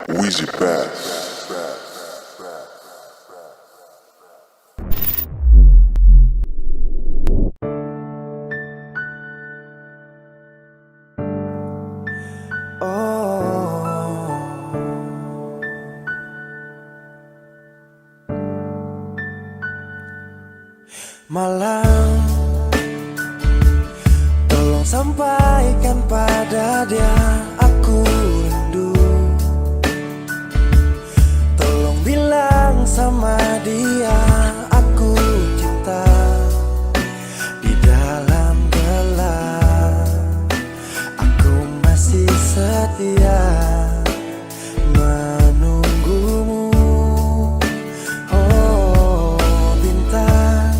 Wheezy Bass. Malam, tolong sampaikan pada dia aku rindu. Tolong bilang sama dia aku cinta. Di dalam gelap aku masih setia menunggumu. Oh bintang,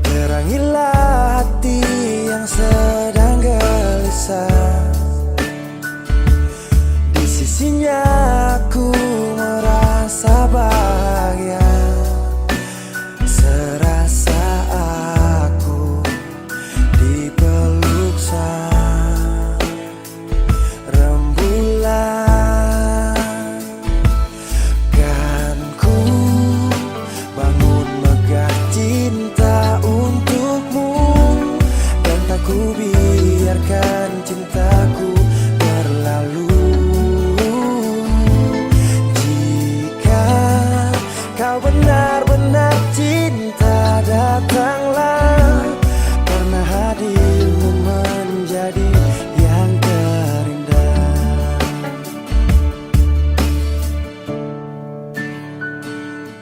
terangilah hati yang sedang gelisah. Di sisinya aku merasa bahagia, serasa aku dipeluk sang rembulan. Kan ku bangun megah cinta untukmu, dan tak ku biarkan cintaku berlalu. Jika kau benar-benar cinta, datanglah, karena hadirmu menjadi yang terindah.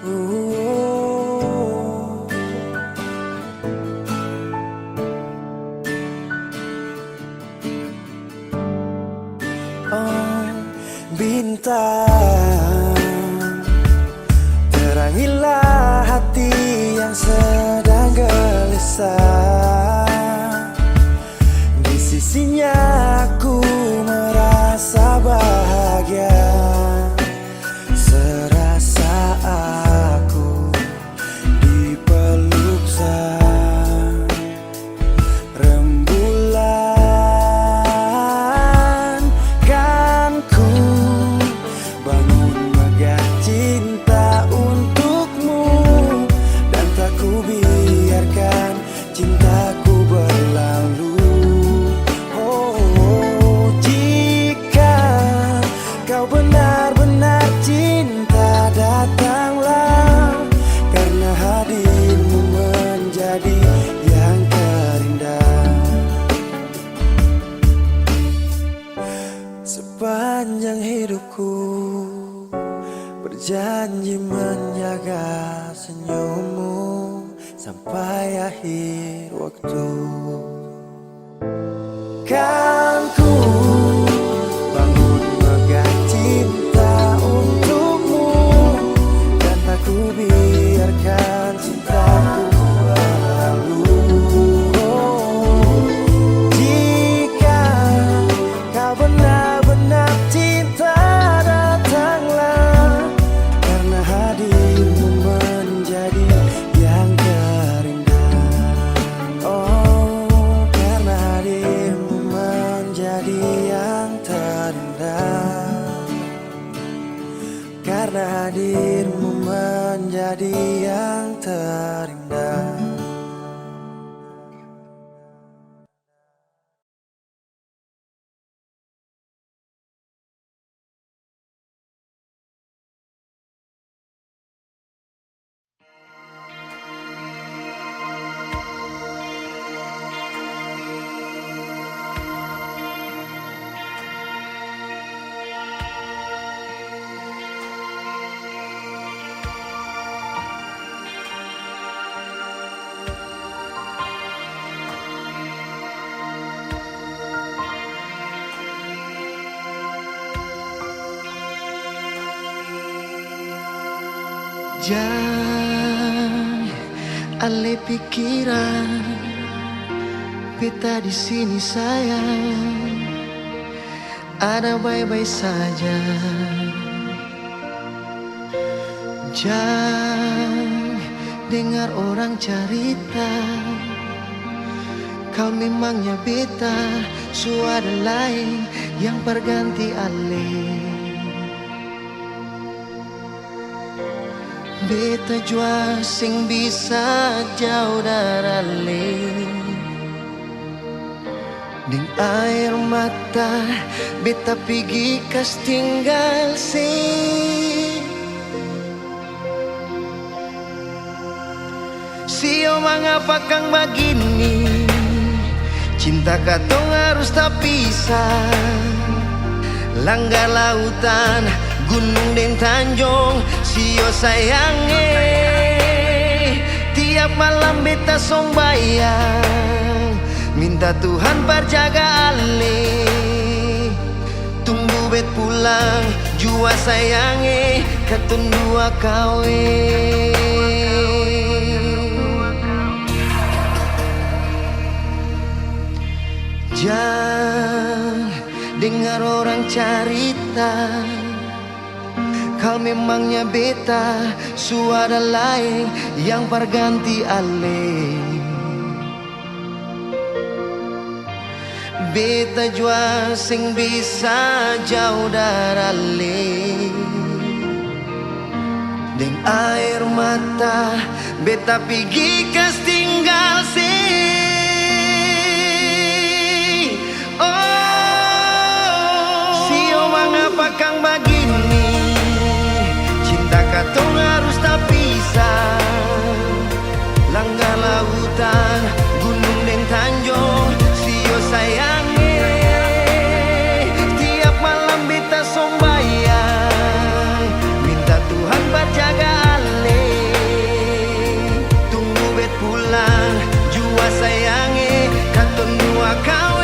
Oh bintang, terangilah hati yang sedang gelisah. Di sisinya aku merasa bahagia, serasa aku dipeluk sang rembulan. Kan ku bangun megah cinta untukmu, dan tak ku biarkan cintaku berlalu. Oh jika kau benar-benar cinta, datanglah, karena hadirmu menjadi yang terindah. Sepanjang hidupku berjanji menjaga senyummu sampai akhir waktu. Kan ku bangun megah cinta untukmu, dan tak ku biarkan cintaku berlalu. Jika kau benar-benar cinta, datanglah, karena hadirmu menjadi yang terindah. Oh, karena hadirmu menjadi yang terindah. Karena hadirmu menjadi yang terindah. Jangan alih pikiran, beta di sini sayang, ada baik-baik saja. Jangan dengar orang cerita Kau memangnya beta, suara lain yang berganti alih. Beta jua sing bisa jauh darale. Ding air mata beta pigi kas tinggal Sio mengapa kang begini, cinta katong harus tak pisah. Langgar lautan, gunung dan tanjung, sio sayange. Tiap malam beta song bayang, minta Tuhan perjaga ale. Tunggu bet pulang, jua sayange, katong dua kawin. Jangan dengar orang cerita, kau memangnya beta, suara lain yang berganti ale. Beta jua sing bisa jauh darale. Deng air mata beta pigi kas tinggal mengapa kang begini, cinta katong harus tak pisah. Langgar lautan, gunung dan tanjung, sio sayange. Tiap malam beta song bayang, minta Tuhan berjaga ale. Tunggu bet pulang, jua sayange, katong dua kawin.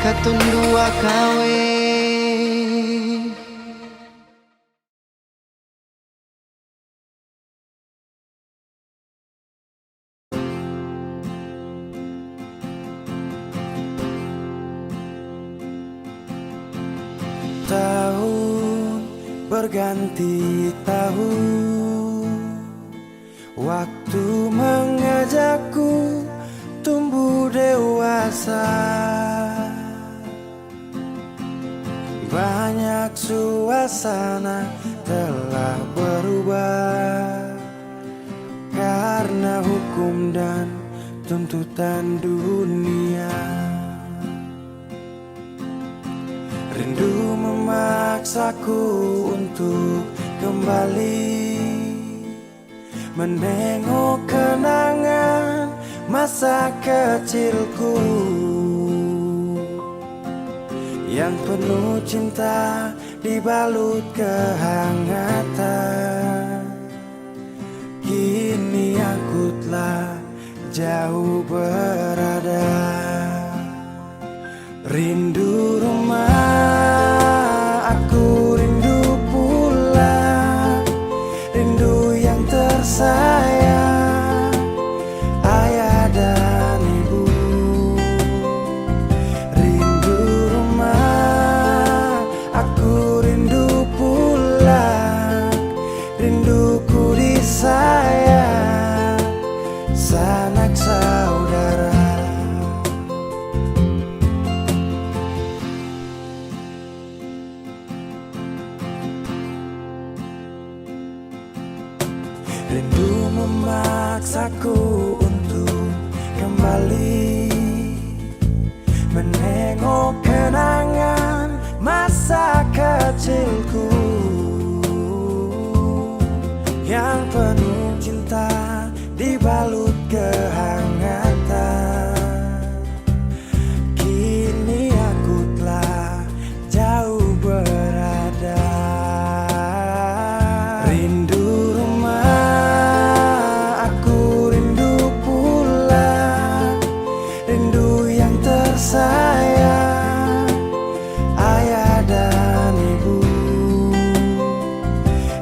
Katong dua kawin. Tahun berganti tahun, waktu mengajakku tumbuh dewasa. Banyak suasana telah berubah karena hukum dan tuntutan dunia. Rindu memaksaku untuk kembali menengok kenangan masa kecilku yang penuh cinta dibalut kehangatan. Kini aku telah jauh berada, rindu rumah, aku rindu pulang, rindu yang tersayang, ayah dan ibu. Rindu rumah, aku rindu pulang, sanak saudara. Rindu memaksaku untuk kembali menengok kenangan masa kecilku yang penuh cinta dibalut kehangatan. Kini aku telah jauh berada. Rindu rumah, aku rindu pulang, rindu yang tersayang, ayah dan ibu.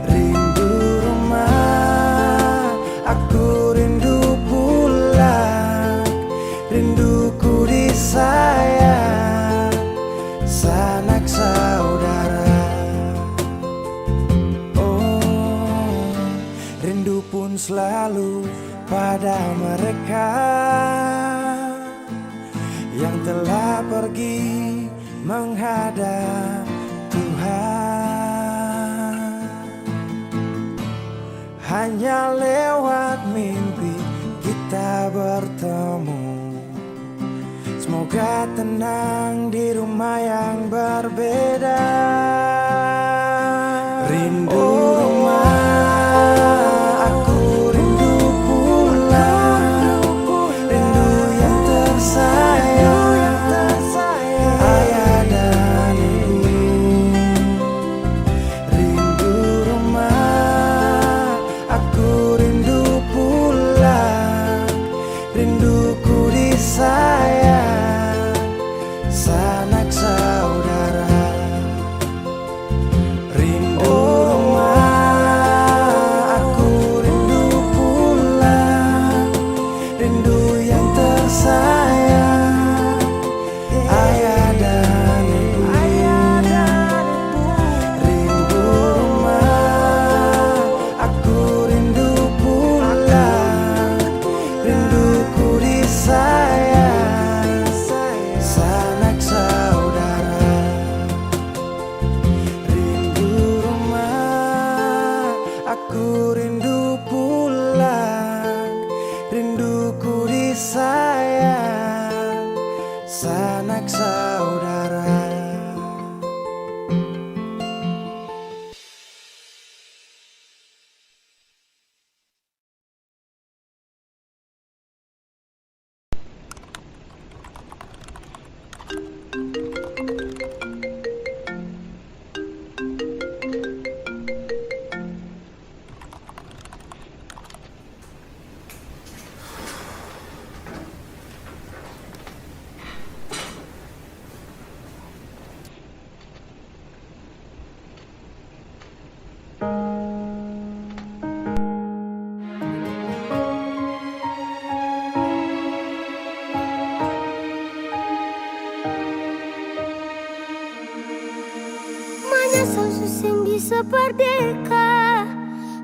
Rindu rumah, aku rindu pulang, rinduku disayang, sanak saudara. Oh, rindu pun selalu pada mereka yang telah pergi menghadap Tuhan. Hanya lewat mimpi kita bertemu. Semoga tenang di rumah yang berbeda. Rindu rumah, aku rindu pulang, rindu yang tersayang, ayah dan ibu. Rindu rumah, aku rindu pulang, rinduku disayang, sanak saudara. Rindu rumah, aku rindu pulang, rindu yang tersayang, ayah dan ibu. Rindu rumah, aku rindu pulang, rinduku disayang, sanak saudara. Rindu rumah, aku rindu pulang, rinduku disayang, sanak saudara. Menyesal susah bisa berdeka,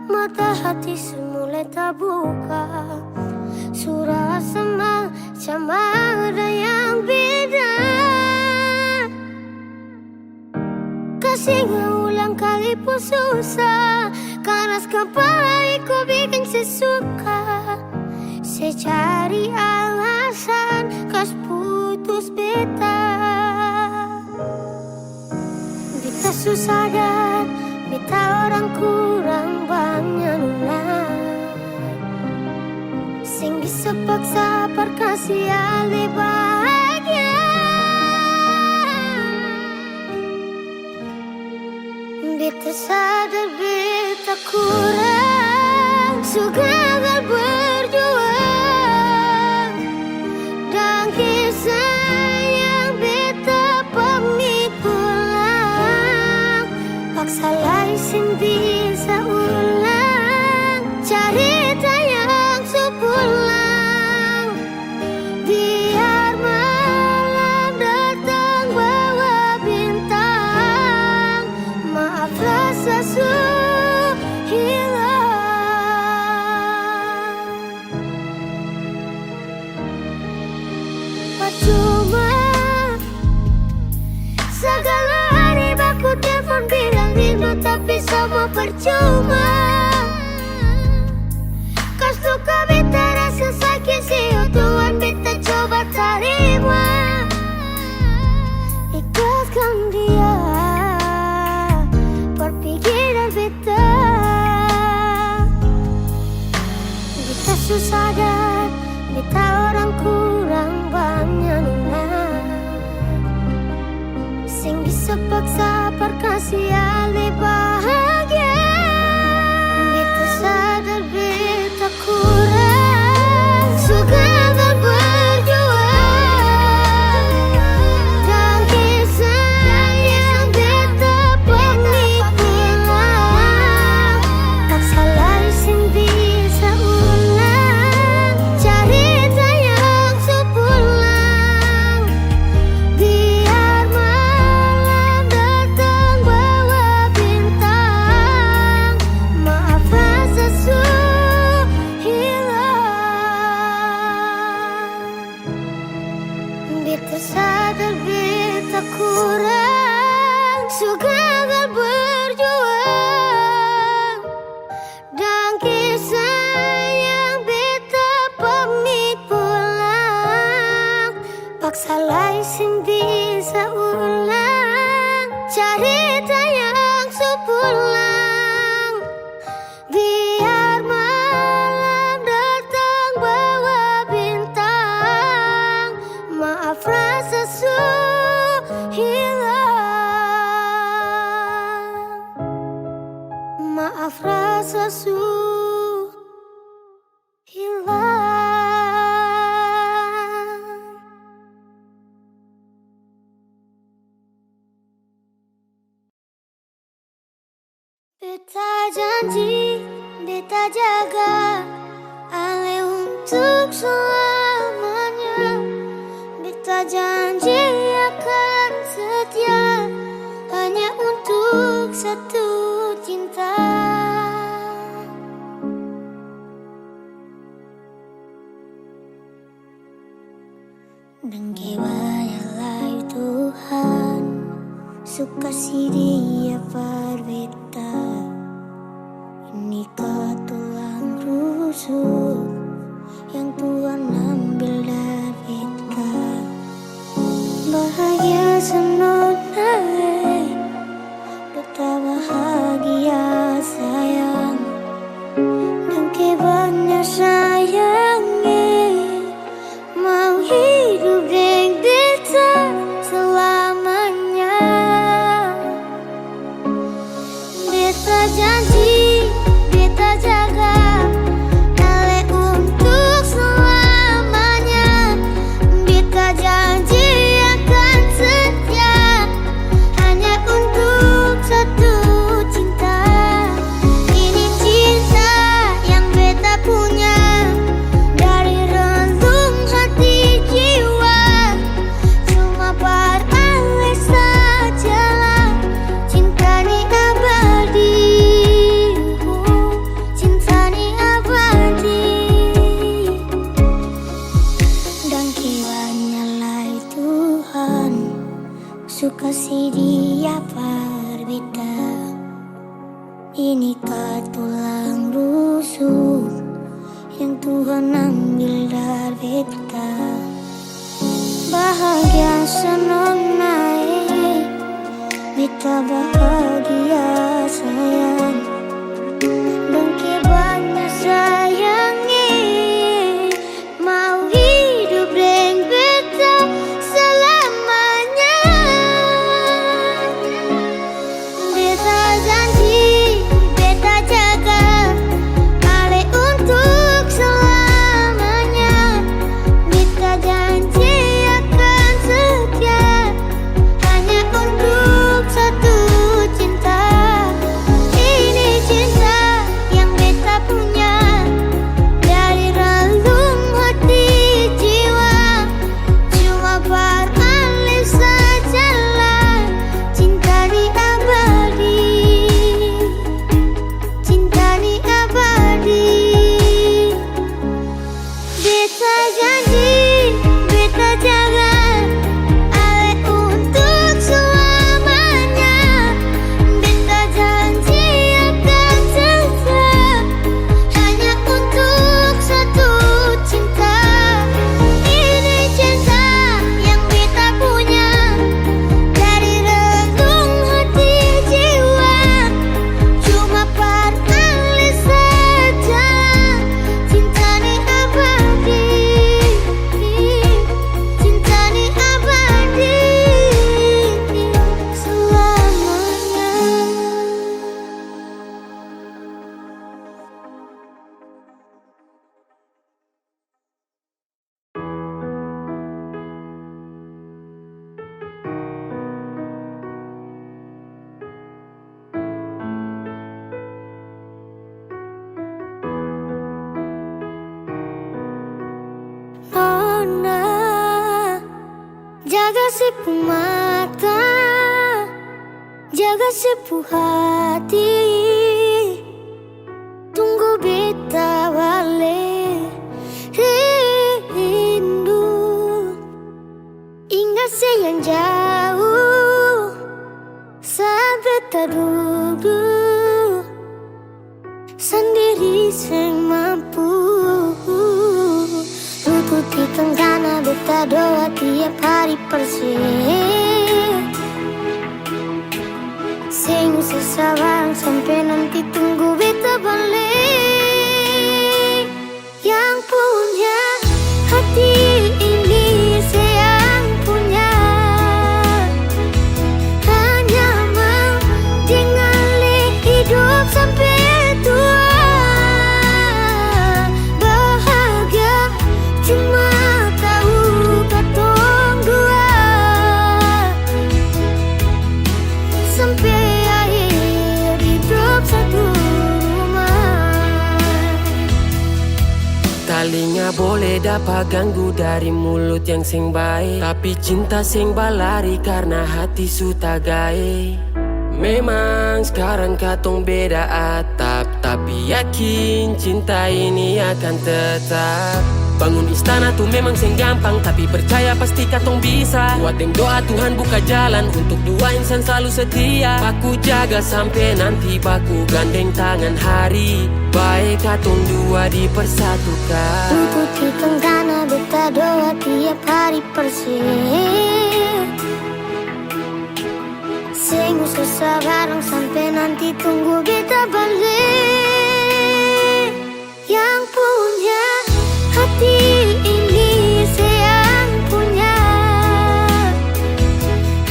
mata hati semula tak buka. Surah semacam ada yang beda. Kasih ulang kali pun susah, keras kepala ku bikin sesuka. Saya cari alasan kas putus beta. Beta susah dan beta orang kurang banyak lunak. Sing bisa paksa perkasih ale bahagia. Beta sadar beta kurang, so gagal berjuang. Dan kisah yang beta pamit pulang, paksa lai sin bisa ulang. Cerita yang sepulang, biar malam datang bawa bintang. Maaf rasa hilang. semua percuma. Kau suka beta rasa sakit sih, Tuhan beta coba terima. Ikhlaskan dia perpikiran beta. Beta susah dan beta orang kurang banyak nuna. Sing bisa paksa perkasih alih bahagia. Beta sadar beta kurang suka berjuang. Dan kisah yang beta pemikiran paksa lain sing bisa ulang. Cerita yang sepulang. Biar malam datang bawa bintang. Maaf rasa hilang. Beta sadar beta kurang suka berjuang. Dan kisah yang beta pamit pulang. Paksa lain sing bisa ulang. Cerita yang sepulang. Biar malam datang bawa bintang. Maaf rasa hilang. Maaf rasa hilang. Beta janji, beta jaga Ale untuk selamanya. Beta janji akan setia hanya untuk satu cinta. Dan kebanyalah Tuhan suka si dia berbeda. Ini tulang rusuk yang Tuhan ambil dari beta. Bahagia senonai, beta bahagia sayang. Dan kebanyakan sayangi mau hidup dengan beta selamanya. Beta janji, beta jaga Ale untuk selamanya. Beta janji akan setia hanya untuk satu cinta. Ini cinta yang beta punya dari relung hati jiwa. Cuma pada Ale sajalah cinta ni abadi. Cinta ni abadi. Dan kiranya Tuhan suka si dia berbeda. Ini tulang rusuk yang Tuhan ambil dari beta. Bahagia senonai, beta bahagia sayang. Dan kebanyakan sayangi mau hidup dengan beta selamanya. Beta janji, beta jaga Ale untuk selamanya. Beta janji akan setia hanya untuk satu sepuh mata, jaga sepuh hati. Tunggu beta balik rindu. Ingat yang jauh saat beta duduk sendiri sing mampu. Tutupi tenggana beta doa tiap hari persih. Sing sesabar sampai nanti tunggu beta balik. Yang punya hati ini sayang punya. Hanya mau dengan hidup sampai tua. Bahagia cuma tahu katong dua. Sampai akhir hidup satu rumah. Talinya boleh dapat ganggu dari mulut yang sing baik, tapi cinta sing balari karena hati suta gae. Memang sekarang katong beda atap, tapi yakin cinta ini akan tetap. Bangun istana tuh memang sing gampang, tapi percaya pasti katong bisa. Buat yang doa Tuhan buka jalan untuk dua insan selalu setia. Baku jaga sampai nanti baku gandeng tangan hari. Baik katong dua dipersatukan. Untuk di tenggana beta doa tiap hari persih. Sing susah bareng sampai nanti tunggu beta balik. Yang punya hati ini sayang punya.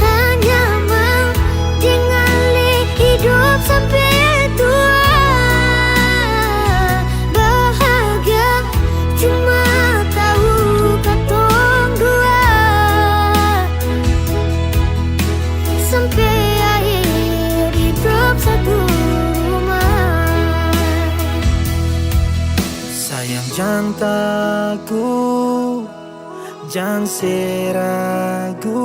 Hanya mau dengan hidup sampai tua. Bahagia cuma tahu katong dua. Sampai akhir hidup satu rumah. Sayang jangan takut, jangan seragu.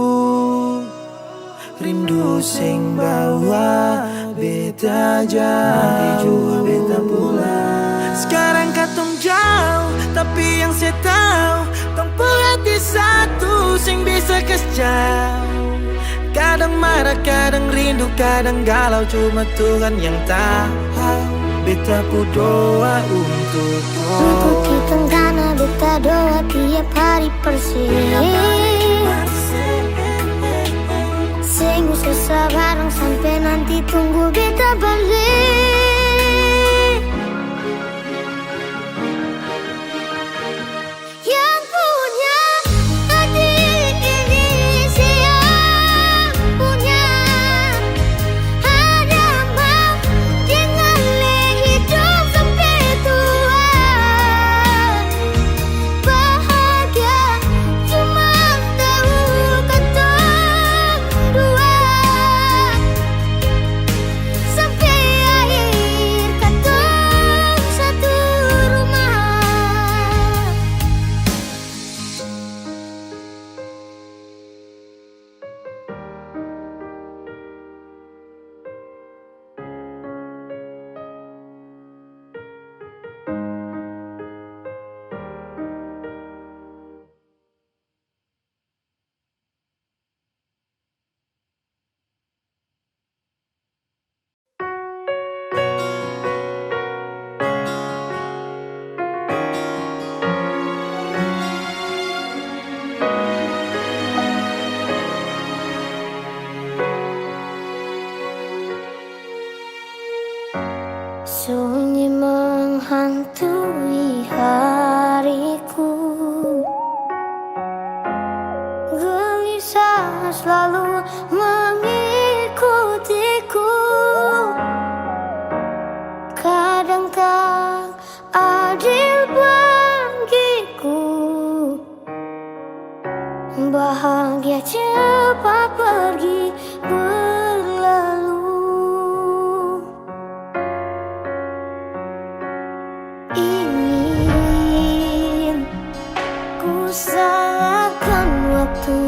Rindu sing bawa beta jauh, beta pulang. Sekarang katong jauh, tapi yang saya tahu tempuh hati satu sing bisa kesjauh. Kadang marah, kadang rindu, kadang galau, cuma Tuhan yang tahu. Beta pu doa untuk Untuk di tenggana beta doa tiap hari persih. Sing susah bareng sampai nanti tunggu beta balik. Yang punya hati ini sayang punya. Hanya mau dengan hidup sampai tua. Bahagia cuma tahu katong dua. Sampai akhir katong satu rumah. Sunyi menghantui hariku. Gelisah selalu mengikutiku. Kadang tak adil bagiku. Bahagia cepat pergi berlalu. Ingin ku salahkan waktu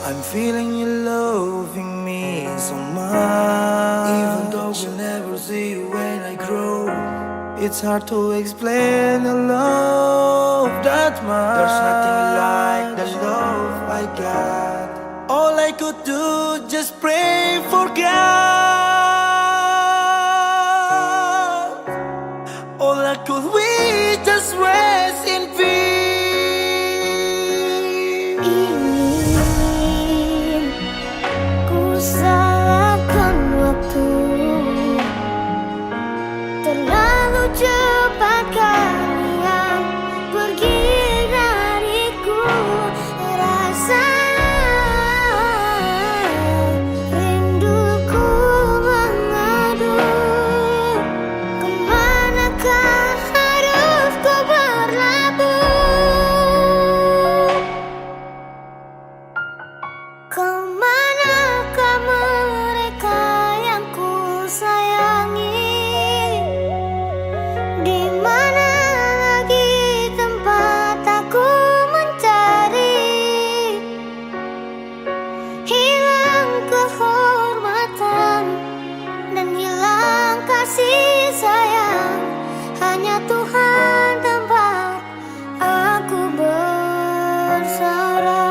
I'm feeling you loving me so much. Even though we'll never see you when I grow, it's hard to explain the love that much. There's nothing like the love I got. All I could do just pray for God. All I could wish just rest in peace. Ingin ku salahkan waktu, terlalu cepat kalian pergi dariku. Rasa rinduku mengadu, kemanakah harus ku berlabuh? Kemanakah mereka yang ku sayangi? Di mana lagi tempat aku mencari? Hilang kehormatan dan hilang kasih sayang. Hanya Tuhan tempat aku bersarang.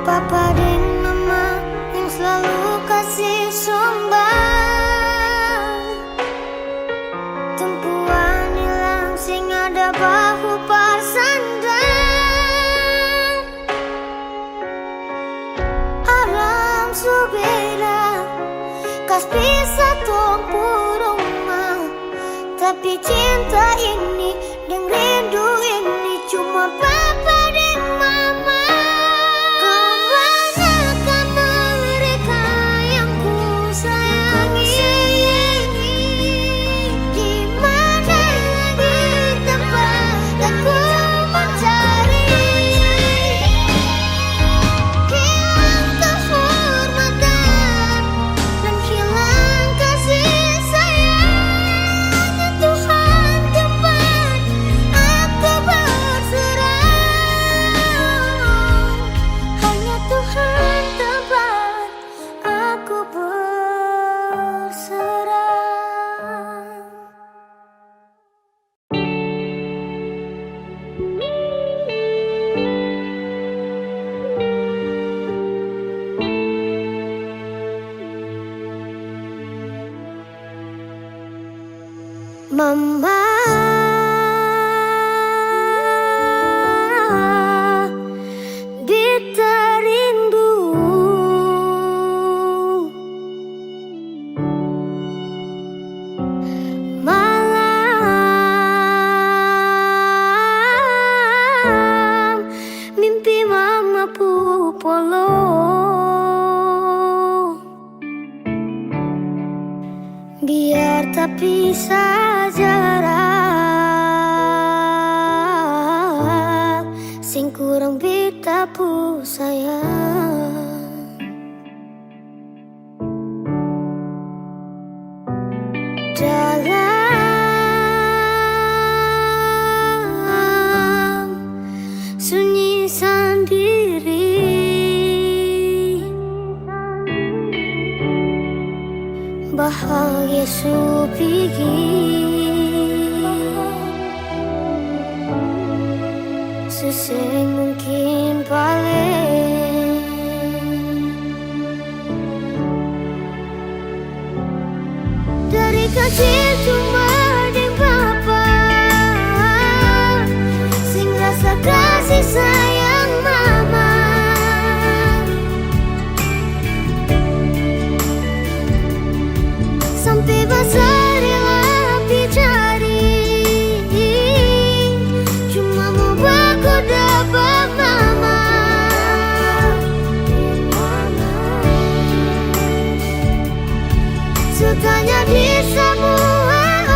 Papa dan mama yang selalu kasih sumbang, tumpuan hilang sing ada bahu parsandang. Alam subeda kas pisah tumpu rumah, tapi cinta ini dan rindu ini cuma papa dan mama. Kemanakah mereka yang ku sayangi? Di mana lagi tempat aku mencari? Hilang kehormatan dan hilang kasih sayang. Tuhan tempat aku berserah. Hanya Tuhan tempat aku berserah. Mama, beta rindu. Malam mimpi mama pupolo, biar tak pisah jarak, sing kurang beta pu sayang. Dalam sunyi sendiri, bahagia supigi, seseng mungkin paling. Dari kecil cuma deng papa, sing rasa kasih sayang mama. Sampai besar rela dicari, cuma mau baku dapat mama. Sukanya di semua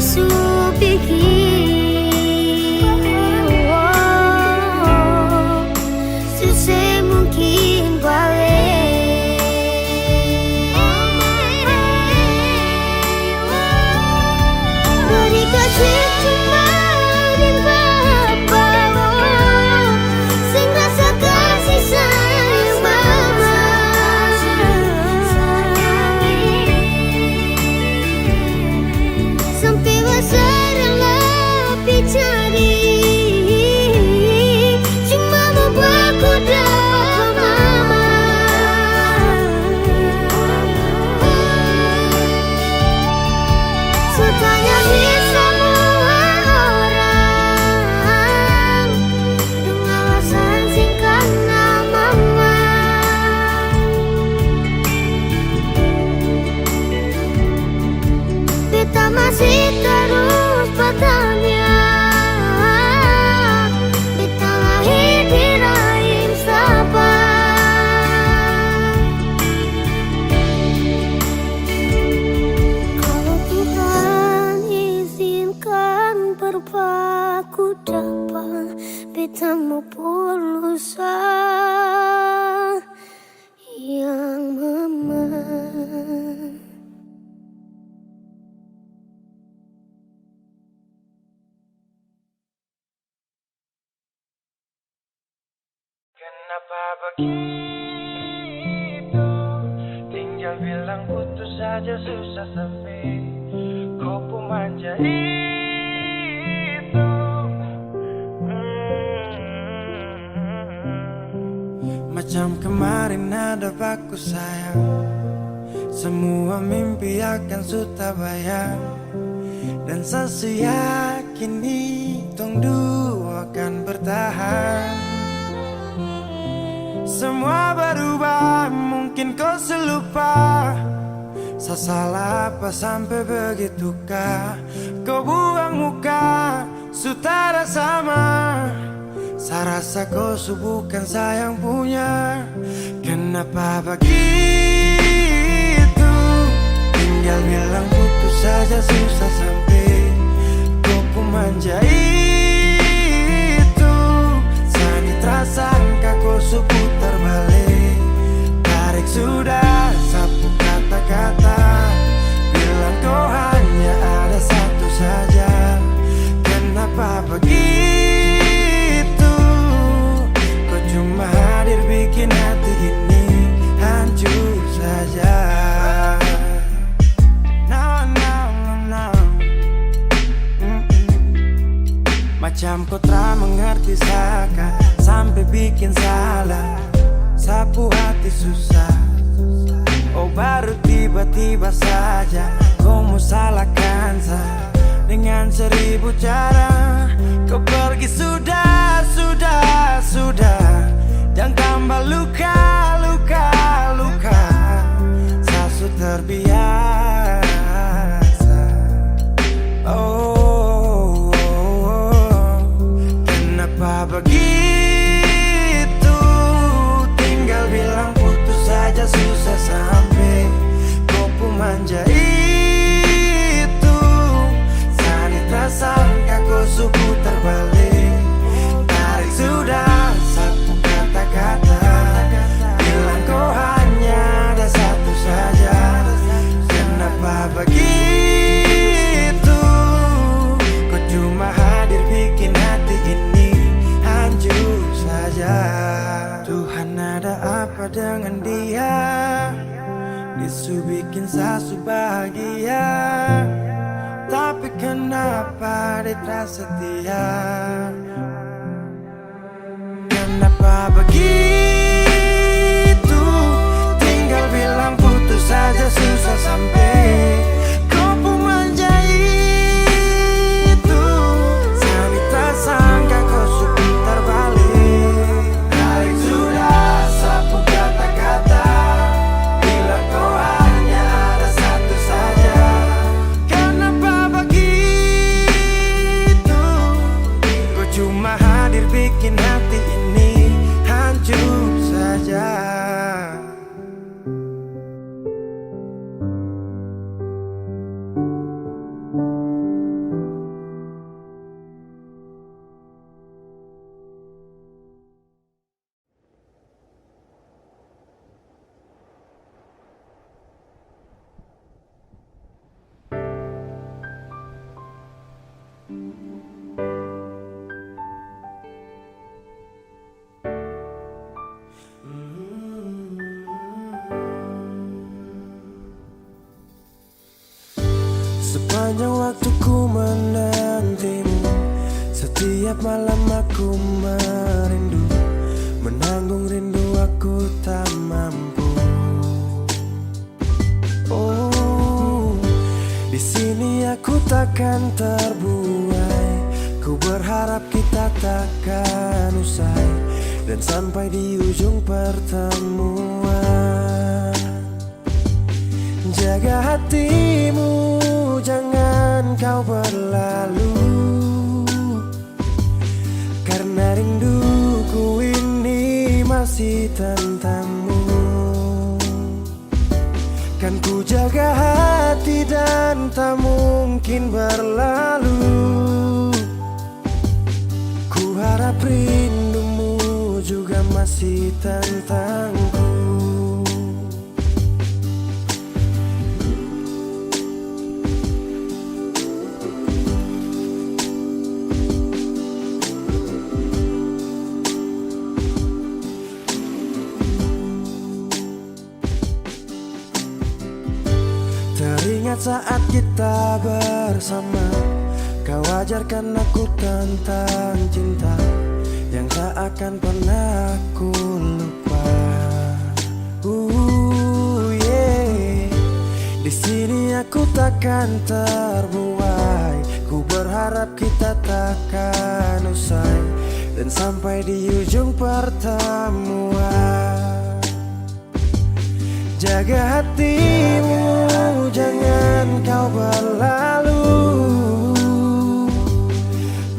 su pikir susah mungkin balik. Dari kasih cuma dan Bapa sing rasa kasih sayang mama. Sampai besar lebih cari cuma membuatku dapat mama. Sutanya di semua orang dengan alasan singkat nama mama. Beta masih terus bertanya, beta lahir di rahim siapa? Kalau Tuhan izinkan berpaku dapat, beta mau pulusa yang mama. Kenapa begitu? Tinggal bilang putus saja susah sampai kau pun manja itu. Macam kemarin ada baku sayang, semua mimpi akan sudah bayang. Dan saya yakin tong dua akan bertahan. Semua berubah, mungkin kau selupa. Saya salah apa sampai begitukah? Kau buang muka, sutara sama. Saya rasa kau bukan sayang punya. Kenapa begitu? Tinggal bilang putus saja susah sampai kau pun manja itu. Sani terasangka kau putar balik, tarik sudah sapu kata-kata. Bilang kau hanya ada satu saja. Kenapa begitu? Kau cuma hadir bikin hati ini hancur saja. Macam kau tak mengerti saka sampai bikin salah, sapu hati susah. Oh baru tiba-tiba saja kau mau salahkan saya dengan 1000 cara. Kau pergi sudah, sudah, sudah. Jangan tambah luka, luka, luka. Saya sudah terbiasa. Oh, kenapa begitu? Tinggal bilang putus saja susah sampai kau pun manja itu. Sani tersangka kau putar balik, tarik sudah sapu kata-kata. Bilang kau hanya ada satu saja. Kenapa begitu? Kau cuma hadir bikin hati ini hancur saja. Tuhan ada apa dengan dia? Disu bikin sasu bahagia, tapi kenapa dia tak setia? Kenapa begitu? Tinggal bilang putus saja susah sampai kau pun manja itu. Sani tersangka kau putar balik, tarik sudah sapu kata-kata. Bilang kau hanya ada satu saja. Kenapa begitu? Kau cuma Sepanjang waktu ku menantimu, setiap malam aku merindu, menanggung rindu aku tak mampu. Oh, di sini aku takkan terbuai. Ku berharap kita takkan usai dan sampai di ujung pertemuan. Jaga hatimu, jangan kau berlalu, karena rinduku ini masih tentangmu. Kan ku jaga hati dan tak mungkin berlalu. Ku harap rindumu juga masih tentangku. Teringat saat kita bersama, kau ajarkan aku tentang cinta yang tak akan pernah aku lupa. Yeah. Di sini aku takkan terbuai. Ku berharap kita takkan usai dan sampai di ujung pertemuan. Jaga hatimu, jangan kau berlalu,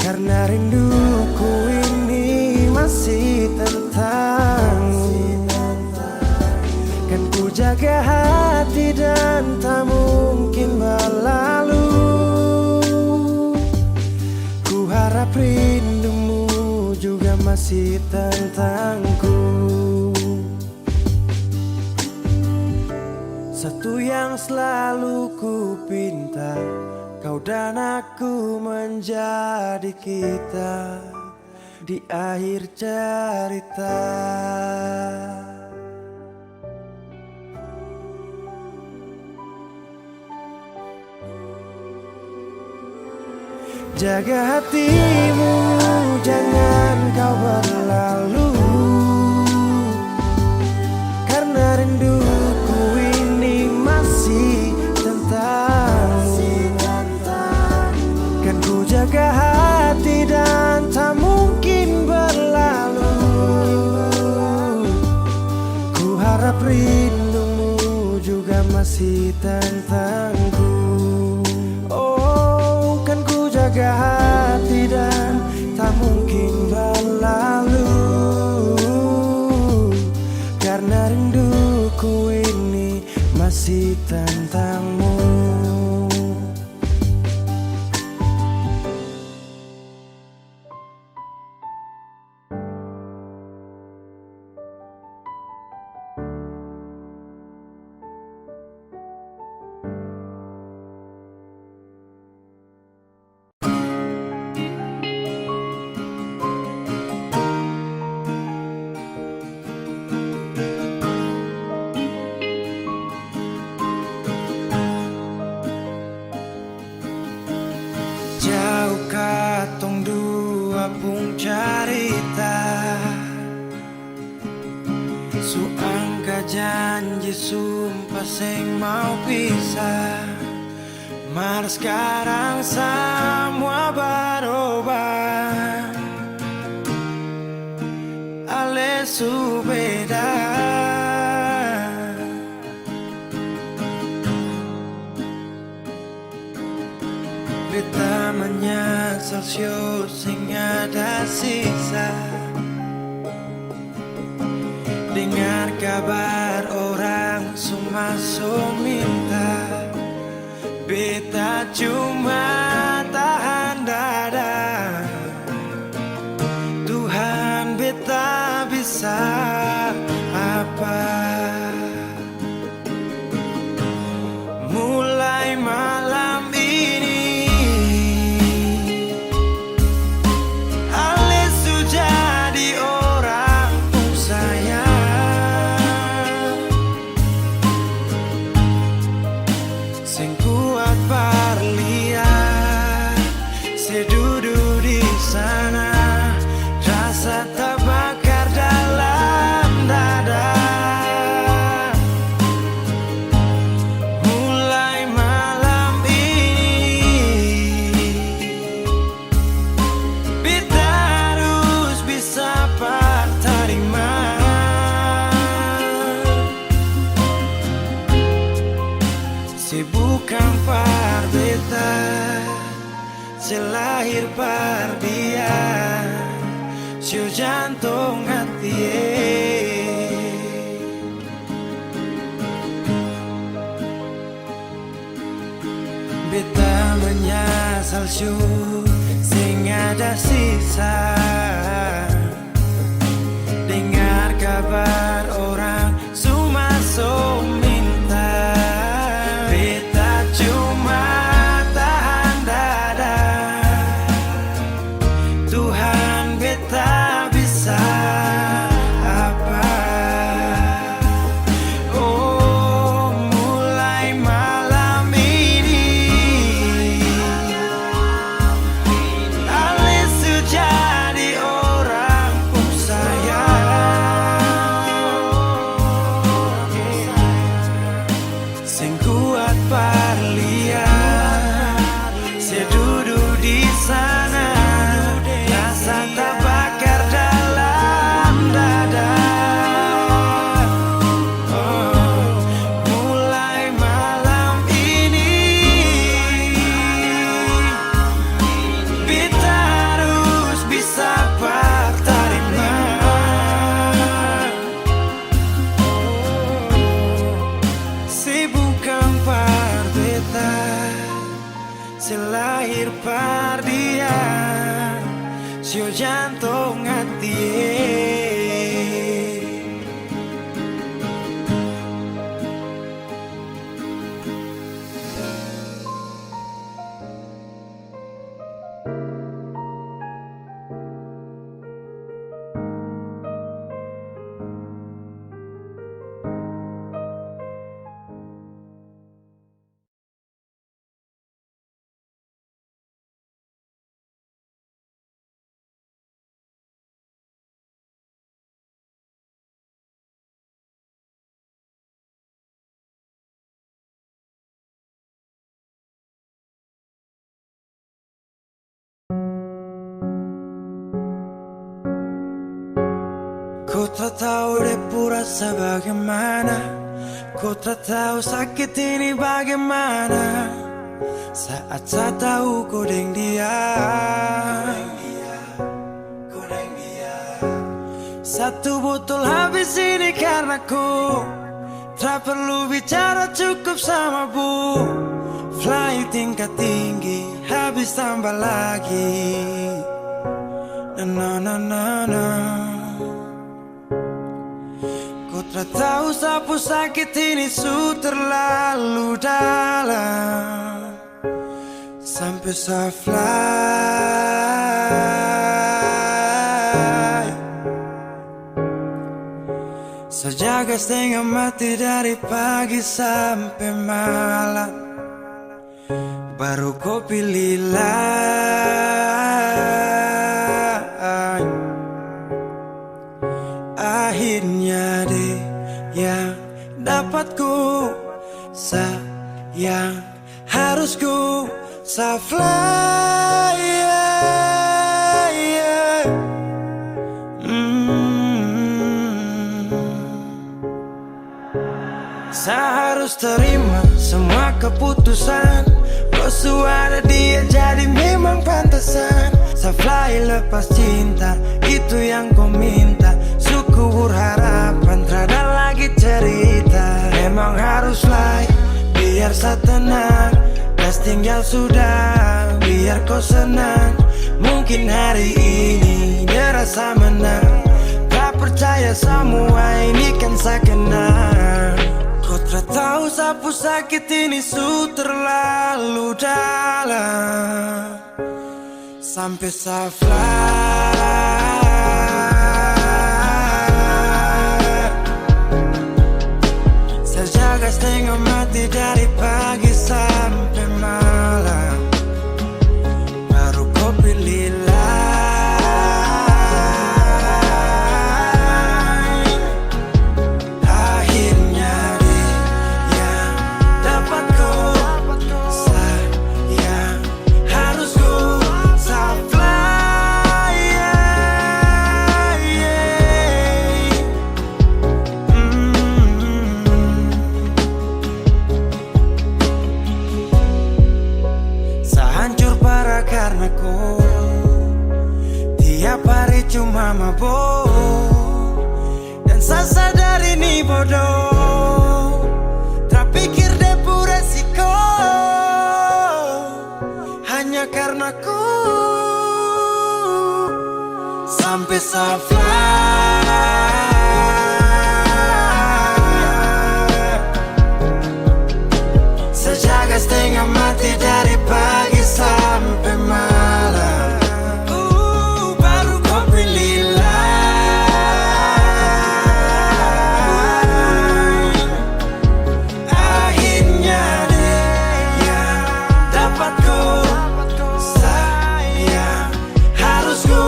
karena rinduku ini masih tentangmu. Kan ku jaga hati dan tak mungkin berlalu. Ku harap rindumu juga masih tentangku. Satu yang selalu ku pinta, kau dan aku menjadi kita di akhir cerita. Jaga hatimu, jangan kau berlalu, karena rinduku ini masih tentangmu. Kan ku jaga hati dan tak mungkin berlalu. Ku harap rindumu juga masih tentangku. Oh, kan ku jaga hati dan tak mungkin berlalu, karena rinduku ini masih tentangmu. Jauh katong dua pung carita, suangka janji sumpah seng mau pisah. Mar sekarang semua berubah, ale su beda. Beta menyesal sio sing ada sisa. Dengar kabar orang semua minta, beta cuma tahan dada. Tuhan beta bisa apa? Mulai malam ini sing kuat parla Se bukan par beta, se lahir par dia, se jantung hati. Beta menyesal syu, sing ada sisa. Dengar kabar orang cuma so minta. Beta cuma tahan dada. Tuhan beta bisa apa? Oh, mulai malam ini Alice jadi orang sing kuat parlia, se duduk di sana, rasa terbakar dalam dada. Oh, mulai malam ini kita harus bisa terima. Se bukan par beta, se lahir par dia, se jantung hati. Ku tak tahu depu rasa bagaimana, ku tak tahu sakit ini bagaimana. Saat saya tahu ku deng dia, satu botol habis ini karena ku tak perlu bicara, cukup sama bu. Fly tingkat tinggi, habis tambah lagi. Na na na na. Ku tak tahu sapu sakit ini su terlalu dalam, sampai saya fly. Sejaga setengah mati dari pagi sampai malam, baru kau pilih lain. Akhirnya deh yang dapat ku sayang, harus ku fly. Saya harus terima semua keputusan. Kau ada dia jadi memang pantasan. Saya fly lepas cinta, itu yang kau minta. Suku berharapan, terada lagi cerita. Memang harus fly, biar saya tenang. Gas tinggal sudah, biar kau senang. Mungkin hari ini dia rasa menang. Tak percaya semua ini kan saya kenal. Kau tak tahu sapu sakit ini su terlalu dalam, sampai saya fly. Saya jaga setengah mati dari pagi sampai malam, baru kau pilih lain. Akhirnya deh yang dapat kau sayang, harus kau fly. mabok dan sadar ini bodoh. Tak pikir depu resiko hanya karena ku sampai saflah. Sejaga setengah mati dari pagi sampai malam. Baru kau pilih lain. Akhirnya dia dapat ku sayang. Harus ku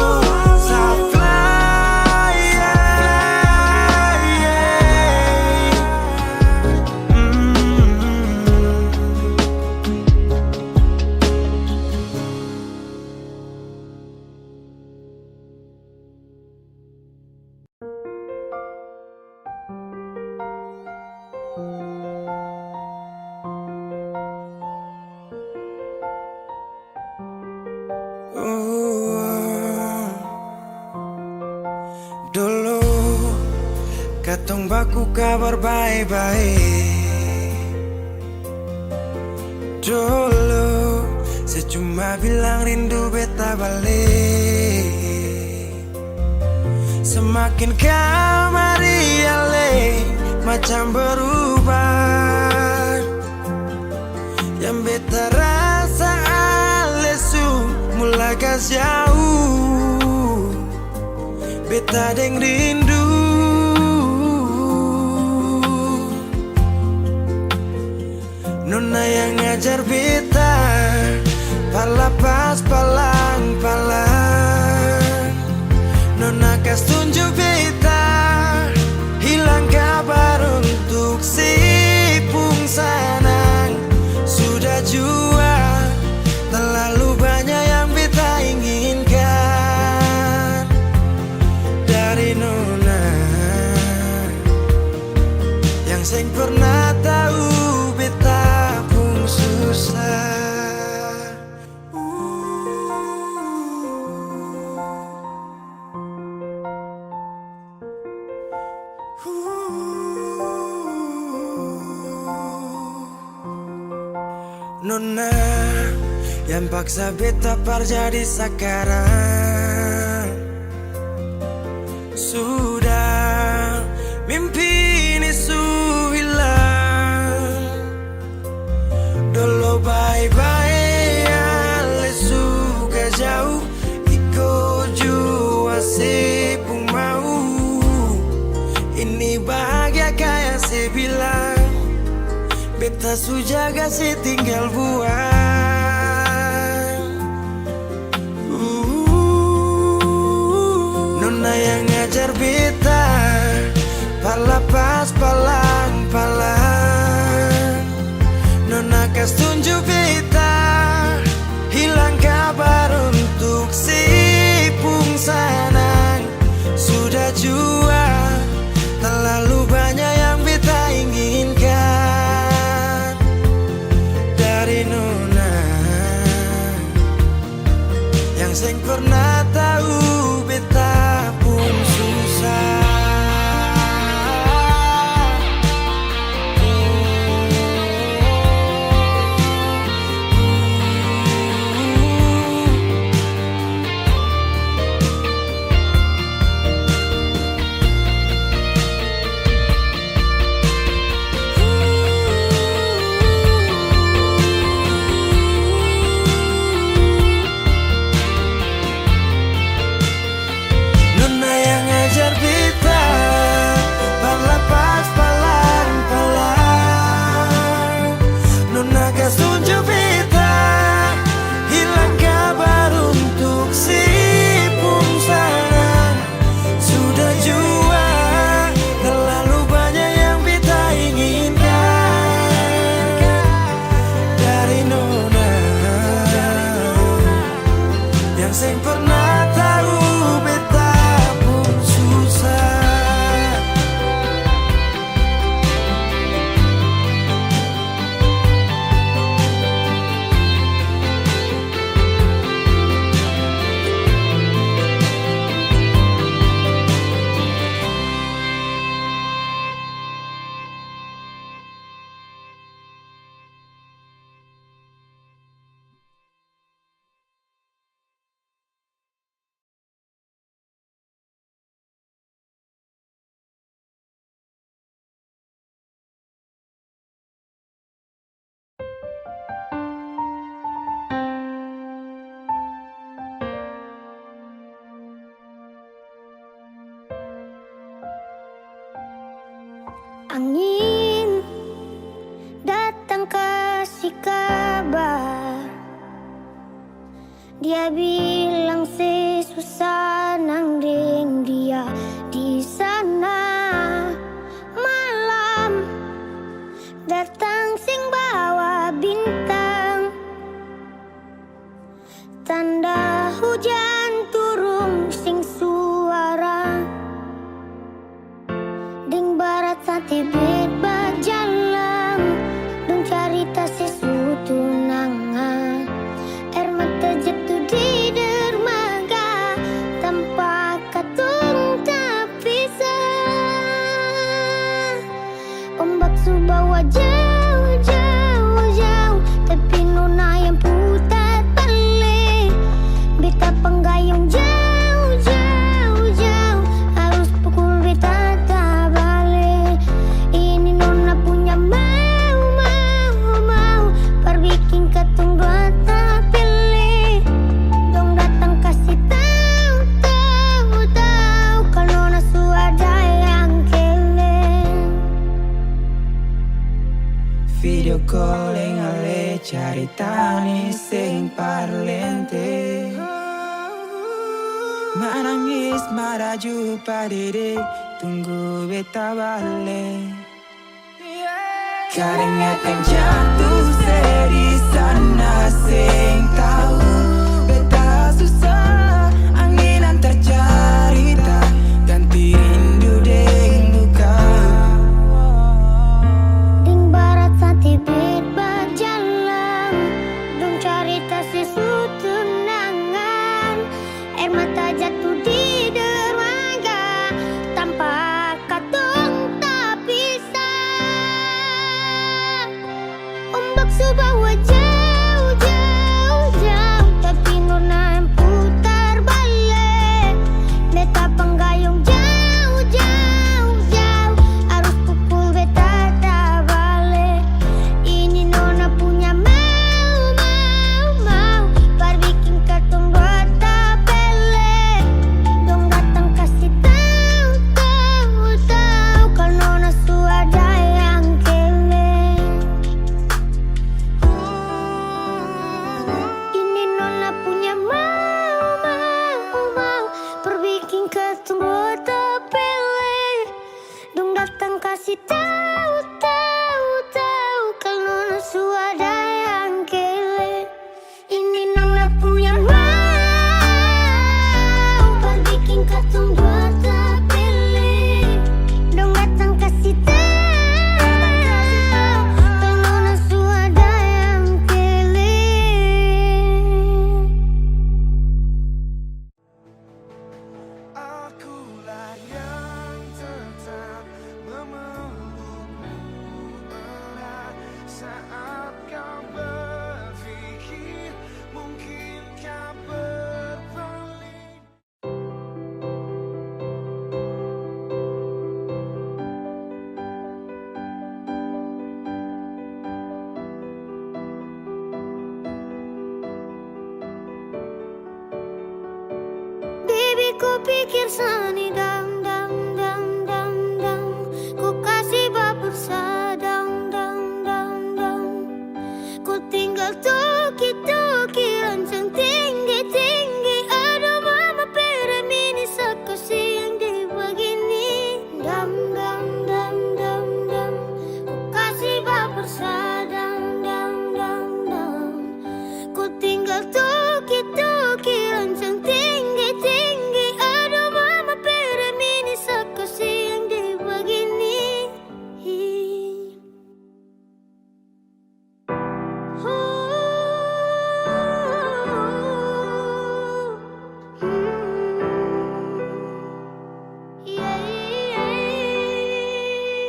dulu katong baku kabar baik-baik. Dulu saya cuma bilang rindu beta balik. Semakin kamari ale macam berubah. Yang beta rasa alesu mulai gas jauh. Beta deng rindu. Nona yang ngajar beta palapas palang-palang. Nona kas tunjuk beta hilang kabar untuk si pungsanang. Sudah jua terlalu banyak yang beta inginkan dari Nona yang seng pernah tahu beta pun susah. Nona yang paksa beta par jadi sekarang. Sudah mimpi ini su hilang. Dulu bye-bye ale suka jauh. Iko jua si pun mau. Ini bahagia kayak si bilang. Beta su jaga si tinggal buang. Nona yang ngajar beta palapas palang-palang. Nona kas tunjuk beta hilang kabar untuk si pungsanang. Sudah jua terlalu banyak yang beta inginkan dari Nona yang seng pernah tahu beta pun susah. angin datang kasih kabar. Dia bilang sesusah nang deng dia di sana. Malam datang sing bawa bintang, tanda hujan turun sing suara. Ding barat sate bet bajalang, dong carita sesuatu nangan. Air mata jatuh di dermaga, tanpa katung tak pisah. Ombak subawa jauh, jauh, jauh, tapi nona yang putar balik. Beta penggayung jauh, jauh, jauh, harus pukul beta tak balik. Ini nona punya mau, mau, mau, perbikin ketung dua tak pilih. Dong datang kasih tahu, tahu, tahu, kalau nona su ada yang keleng. Video calling ale cerita nih sing parlente. Menangis marah jumpa dede, tunggu beta balik. Keringat yang jatuh di sana sing tahu. Beta susah, anginan tercarita, ganti rindu deng luka. Ding barat sate bet bajalang, dong carita sesuatu nangan. Air mata jatuh di dermaga, tanpa katung tak pisah. Ombak subawa jauh, jauh, jauh, tapi nona yang putar balik. Beta penggayung jauh, jauh, jauh, harus pukul beta tak balik. Ini nona punya mau, mau, mau, perbikin ketung dua tak pelik. Dong datang kasih tahu, tahu, tahu, kalau nona su ada yang keleng. Ini nona punya mau, mau, mau, perbikin ketung dua tak pelik. Dong datang kasih tahu, tahu, tahu, kalau nona su ada yang keleng. Ini nona punya mau, perbikin ketung dua tak pelik. Dong datang kasih tahu, kalau nona su ada yang keleng. Akulah yang tetap memelukmu erat saat kau berpikir mungkin kau berpaling. Baby, ku pikir sani dang, dang, dang, dang, dang. Ku kasih bapersa dang, dang, dang, dang. Ku tinggal toki-toki rancang tinggi-tinggi. Aduh mama pera mini sakasi yang di begini. Dam, dam, dam, dam, dam. Ku kasih bapersa dang, dang, dang, dang. Ku tinggal toki-toki rancang tinggi-tinggi. Aduh mama pera mini sakasi yang di begini.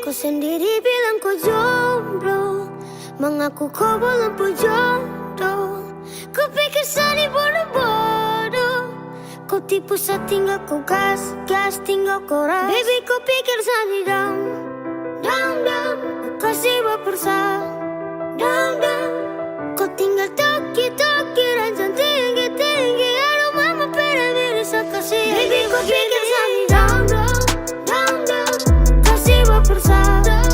Kau sendiri bilang kau jomblo, mengaku kau belum jodoh. Kau pikir sani bodoh-bodoh, kau tipu saat tinggal kau gas, gas tinggal kau ras. Baby, kau pikir sani dang, dang, dang. Kau kasih bapersa, dang, dang. Kau tinggal toki-toki rancang tinggi-tinggi. Aduh mama pera mini sakasi. Baby, kau pikir sani dang, dang, dang, dang. Kasih bapersa, dang,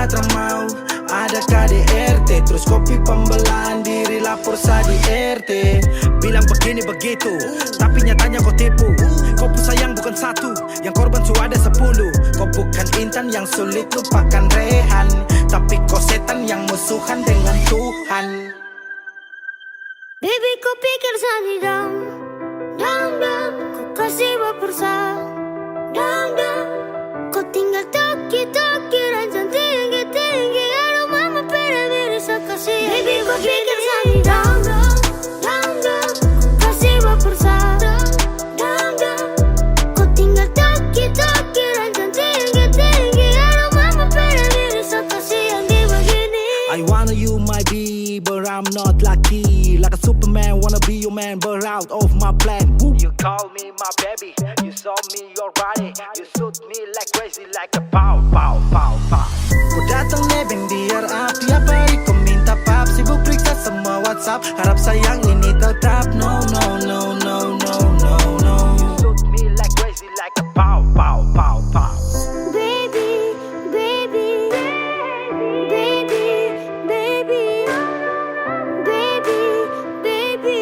Patra mau ada KDRT, terus kopi pembelaan diri lapor di RT. Bilang begini begitu, tapi nyatanya kau tipu. Kau pun sayang bukan satu, yang korban sudah ada 10. Kau bukan Intan yang sulit lupakan Rehan, tapi kau setan yang musuhan dengan Tuhan. Baby kau pikir sani dam, dam dam, ku kasih bapersa, dam dam. Kau tinggal toki-toki rancang tinggi-tinggi, aduh mama pede bisa kasih. Baby kau pikir sani dam, dam dam, ku kasih bapersa, dam dam. Kau tinggal toki-toki rancang tinggi-tinggi, aduh mama pede bisa kasih yang di begini. I wanna you might be, but I'm not lucky. Like a Superman, wanna be your man, but out of my plan. Woo. You call me my baby, you show me your body, you shoot me like crazy, like a pow, pow, pow, pow. Ku datang nebeng biar api, tiap hari kau minta pap. Sibuk periksa semua WhatsApp, harap sayang ini tetap. No, no, no, no, no, no, no. You shoot me like crazy, like a pow, pow, pow, pow. Baby, baby, baby, baby, baby, baby, baby.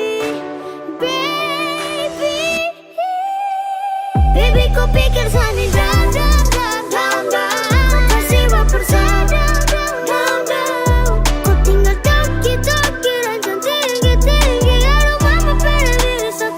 Baby kau pikir sani dam, dam, dam, dam, dam. Kasih bapersa, dam, dam, dam, dam. Kau tinggal toki-toki rancang tinggi-tinggi, aduh mama pede bisa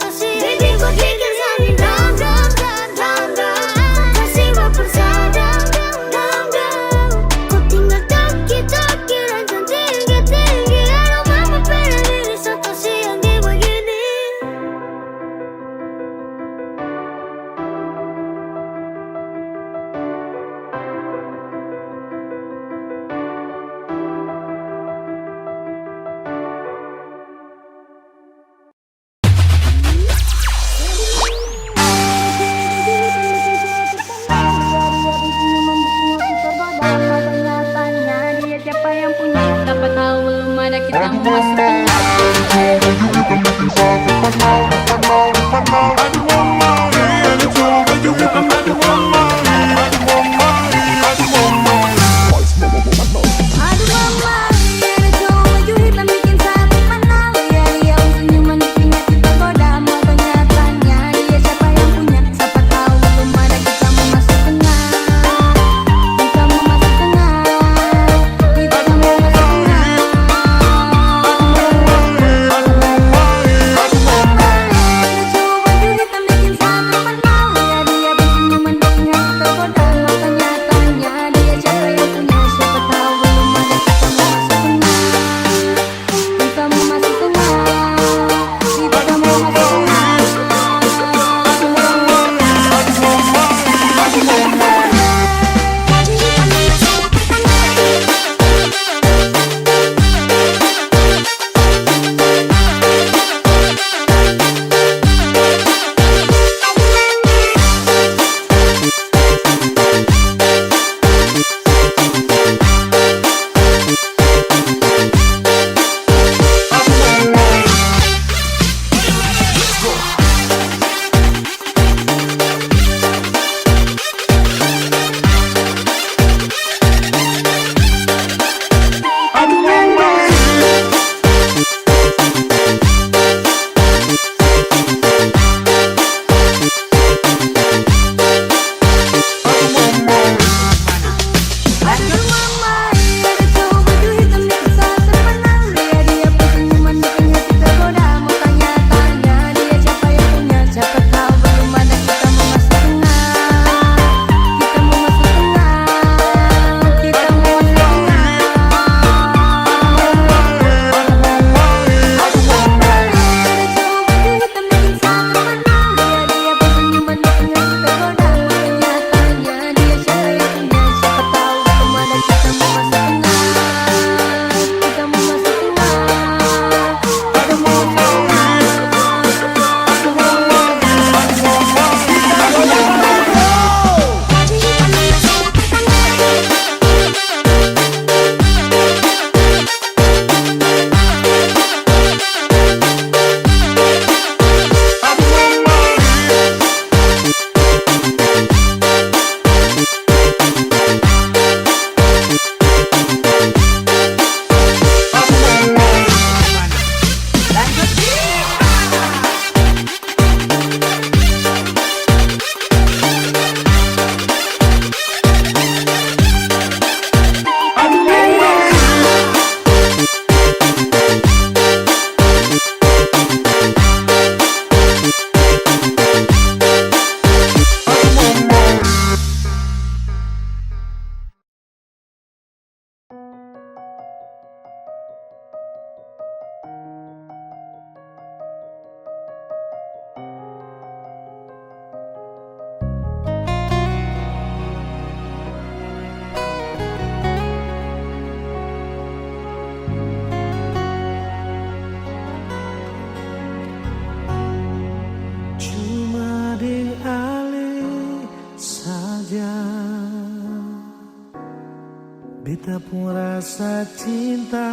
beta pun rasa cinta.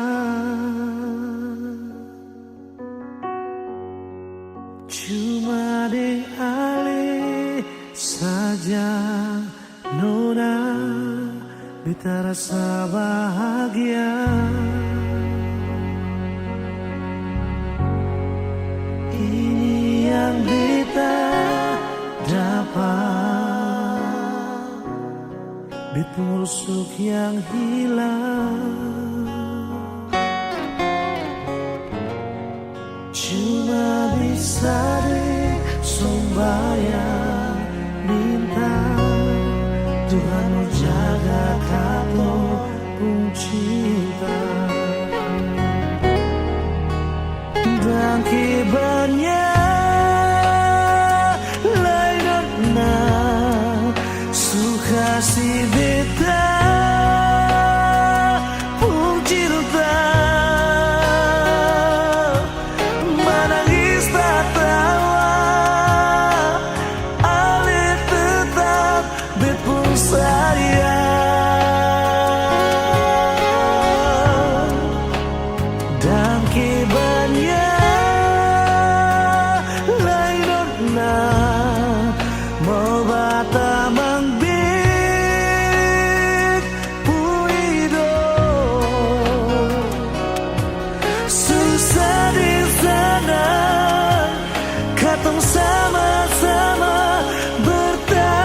Cuma deng ale saja nona, beta rasa bahagia. Ini yang beta dapat, beta rusuk yang hilang. Cuma bisa deh sembahyang minta Tuhan mau jaga kamu pun cinta. Dan kibarnya lain suka si beta pun cinta. Menangis tak tawa, ale tetap bet pun sayang. Dan kibarnya mau bata mangbik puido, susah di sana katong sama-sama bertahan.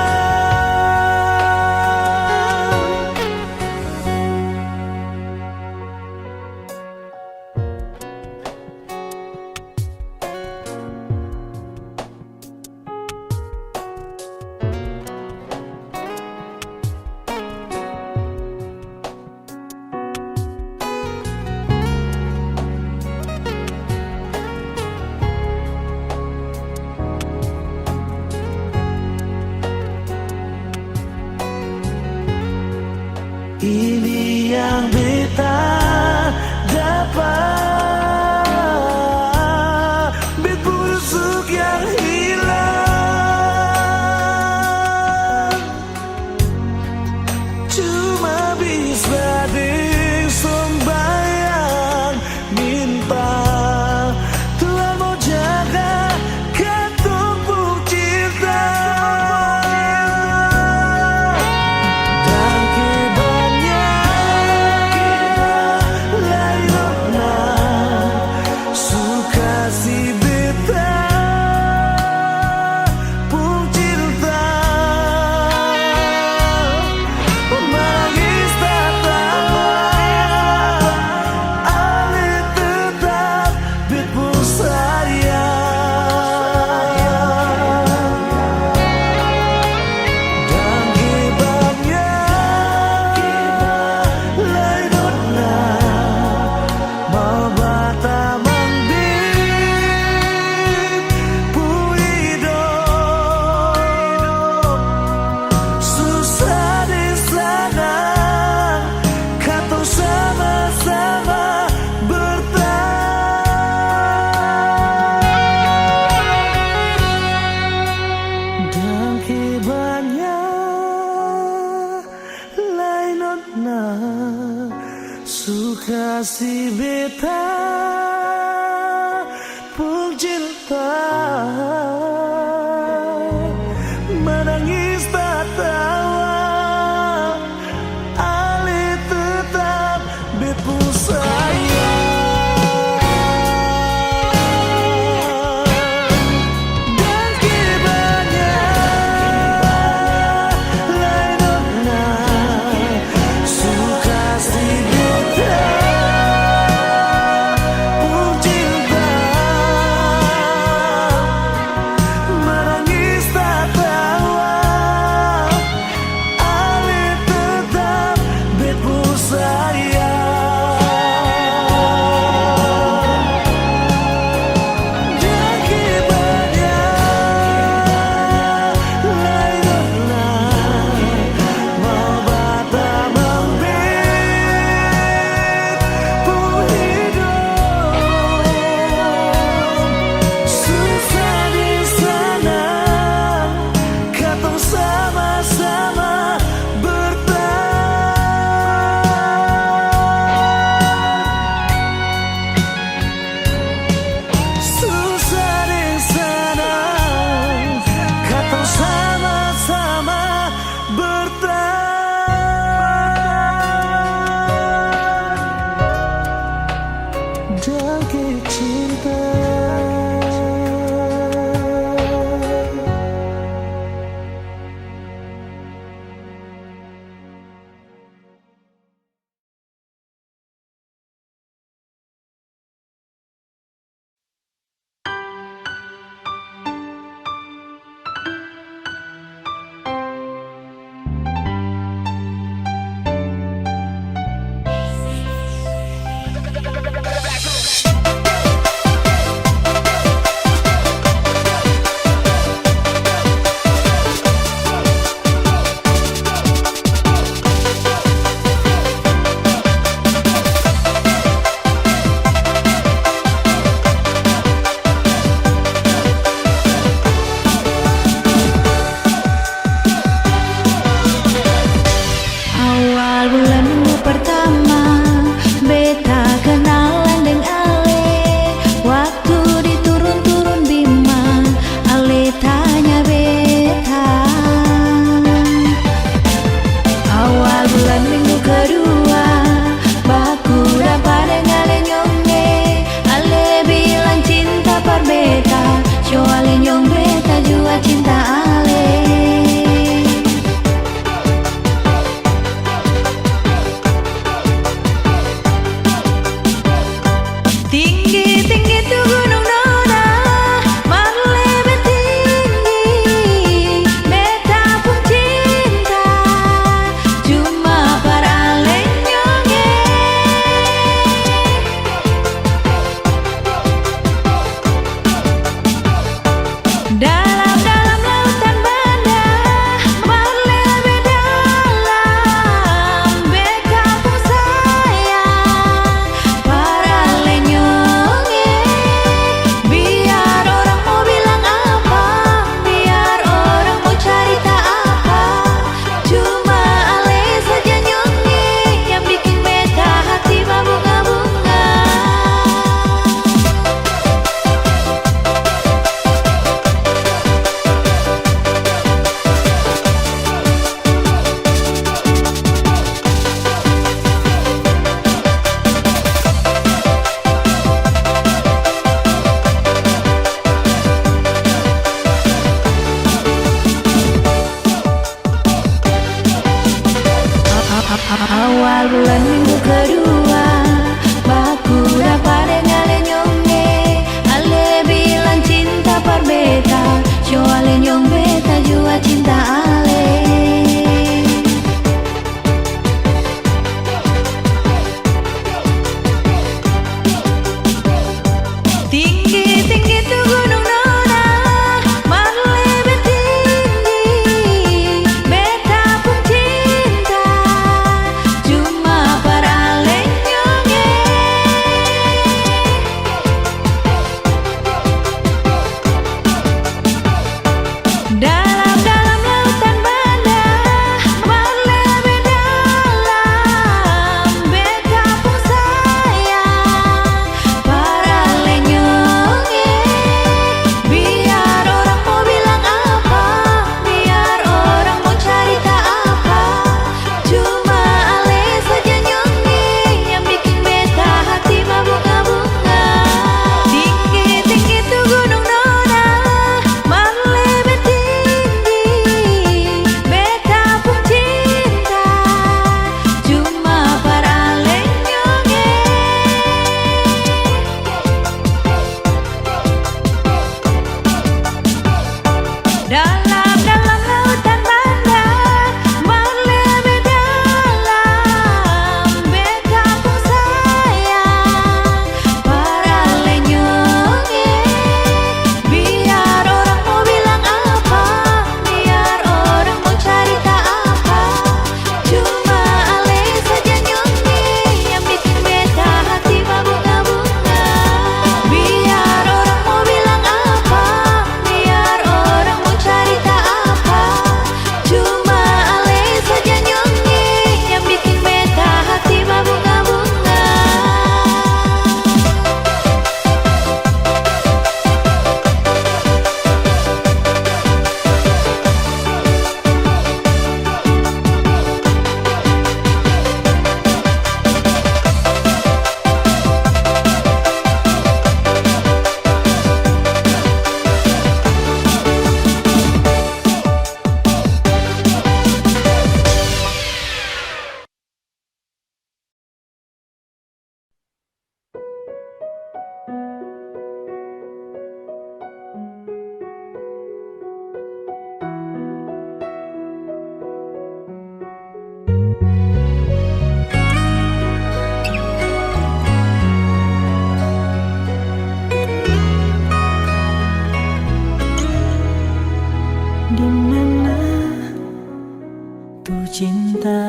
cinta,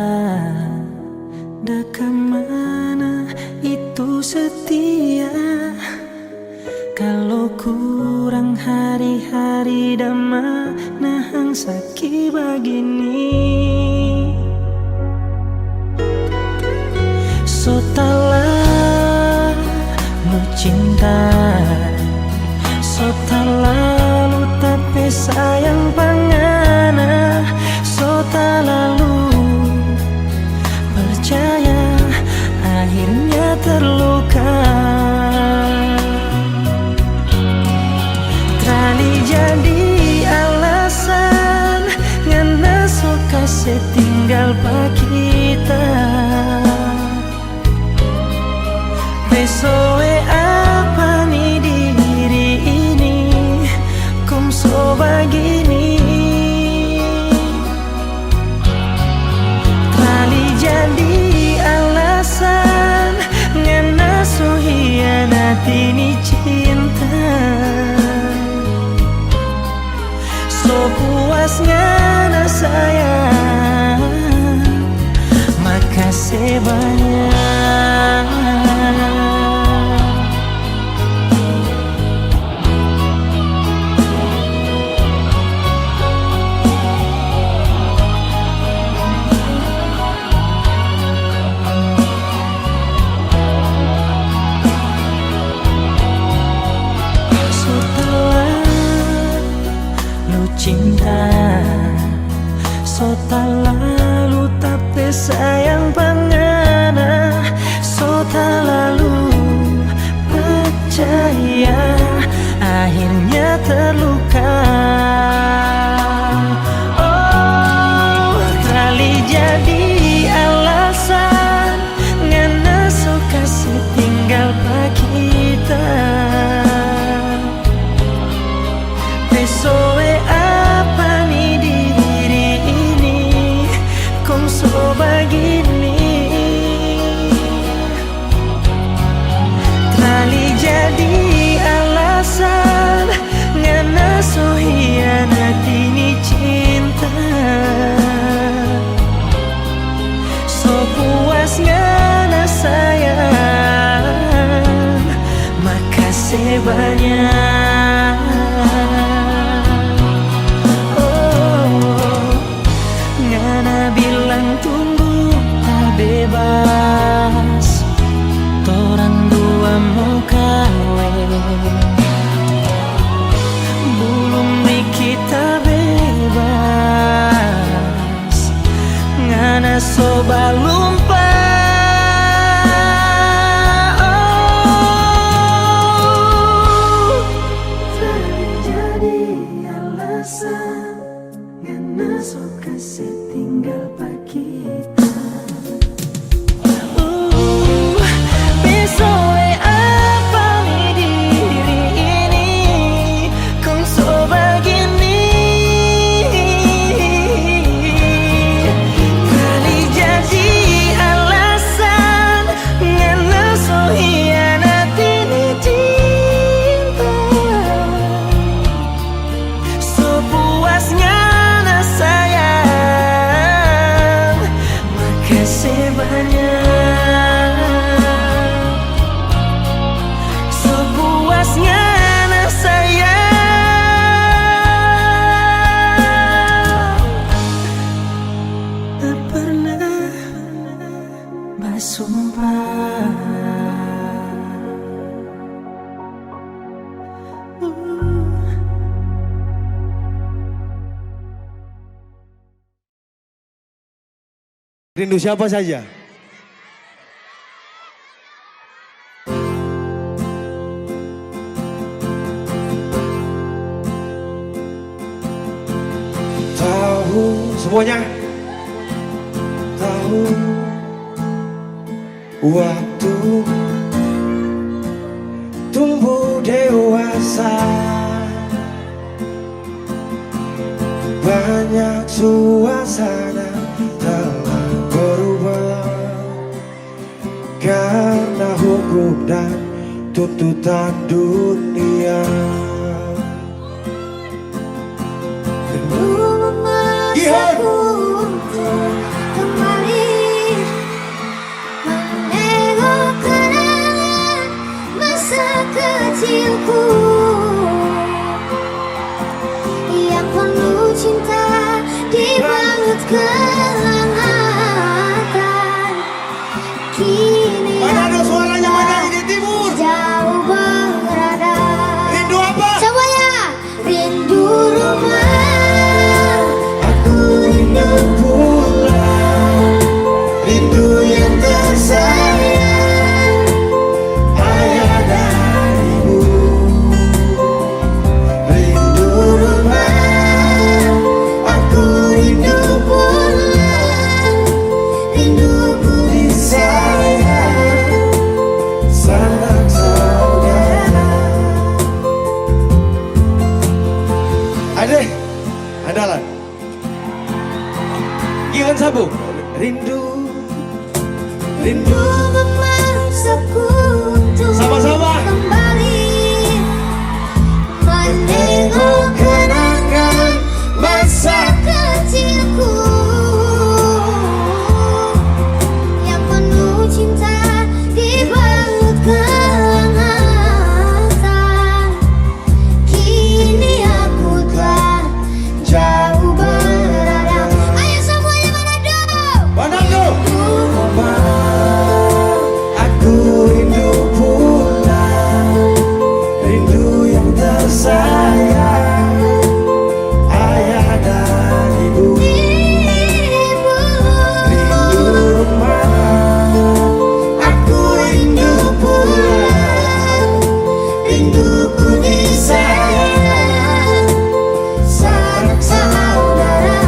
dah kemana itu setia. Kalau kurang hari-hari dah mana hang sakit begini. So talah lu cinta, so lalu tapi sayang pangana, so lalu percaya akhirnya terluka. Trali jadi alasan ngana so kasih tinggal pak kita. Besoe apa nih diri ini kum so begini. Trali jadi alasan ngana so hianati ni cinta. So puas ngana sayang, makasih banyak. Cinta so lalu tapi sayang pangana, so lalu percaya akhirnya terluka. Oh, trali jadi alasan ngana so kasih tinggal pak kita. Besoe apa nih diri ini kong so begini. Trali jadi alasan ngana so hianati ni cinta. So puas ngana sayang, makasih banyak. Ngana bilang tunggu tak bebas, torang dua mau kawin. Belum nih kita bebas, ngana soba lupa. Oh, terjadi alasan ngana so kasih tinggal pak kita. Besoe apa nih diri ini kong so begini. Kali jadi alasan ngana so hianati ni cinta. So puasnya sayang, makasih banyak. So puasnya sayang, tak pernah bersumpah. Rindu siapa saja? Tahu semuanya, tahu waktu tumbuh dewasa, banyak suasana telah berubah karena hukum dan tuntutan dunia. Memaksaku untuk kehangatan. Kini Mana ada aku suaranya telah mana ini timur? jauh berada. Rindu apa? Semuanya rindu rumah. Aku rindu pulang, rindu yang tersayang, ayah dan ibu. Rindu rumah, aku rindu pulang, rinduku disayang, sanak saudara. Adek, andalan. Gimana Sabu? Rindu, rindu. Memaksaku untuk Sama-sama. kembali menengok kenangan masa kecilku yang penuh cinta di balut kehangatan. Kini aku telah jauh berada. Ayo semuanya Manado. Manado. Aku rindu pulang, rindu yang tersayang, ayah dan ibu. Rindu rumah, aku rindu pulang, rinduku disayang, sanak saudara.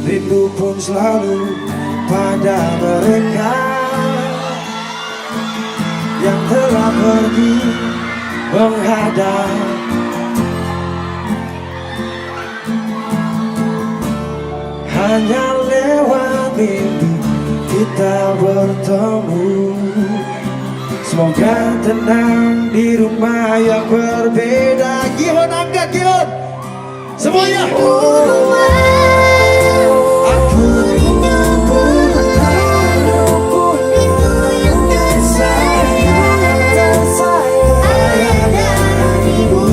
Rindu pun selalu pada mereka yang telah pergi menghadap. Hanya lewat mimpi kita bertemu. Semoga tenang di rumah yang berbeda. Gihon angkat Gihon. Semuanya. Aku rindu pulang, rindu yang tersayang, ayah dan ibu.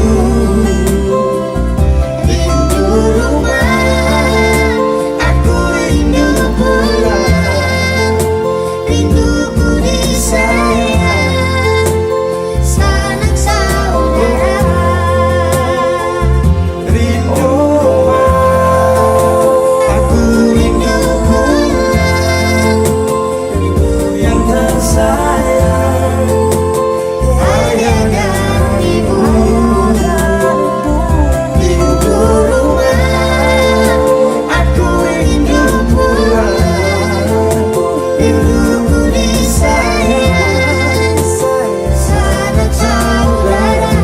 Rindu rumah, aku rindu pulang, rinduku disayang, sanak saudara. Rindu aku rindu pulang, rindu yang tersayang, ayah dan ibu. Rindu rumah, aku rindu pulang, rinduku disayang, sanak saudara.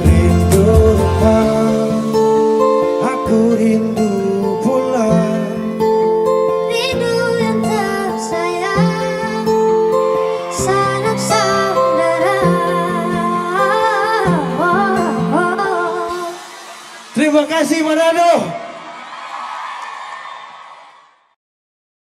Rindu rumah, aku rindu pulang. Rindu yang tersayang, sanak saudara. Terima kasih Manado.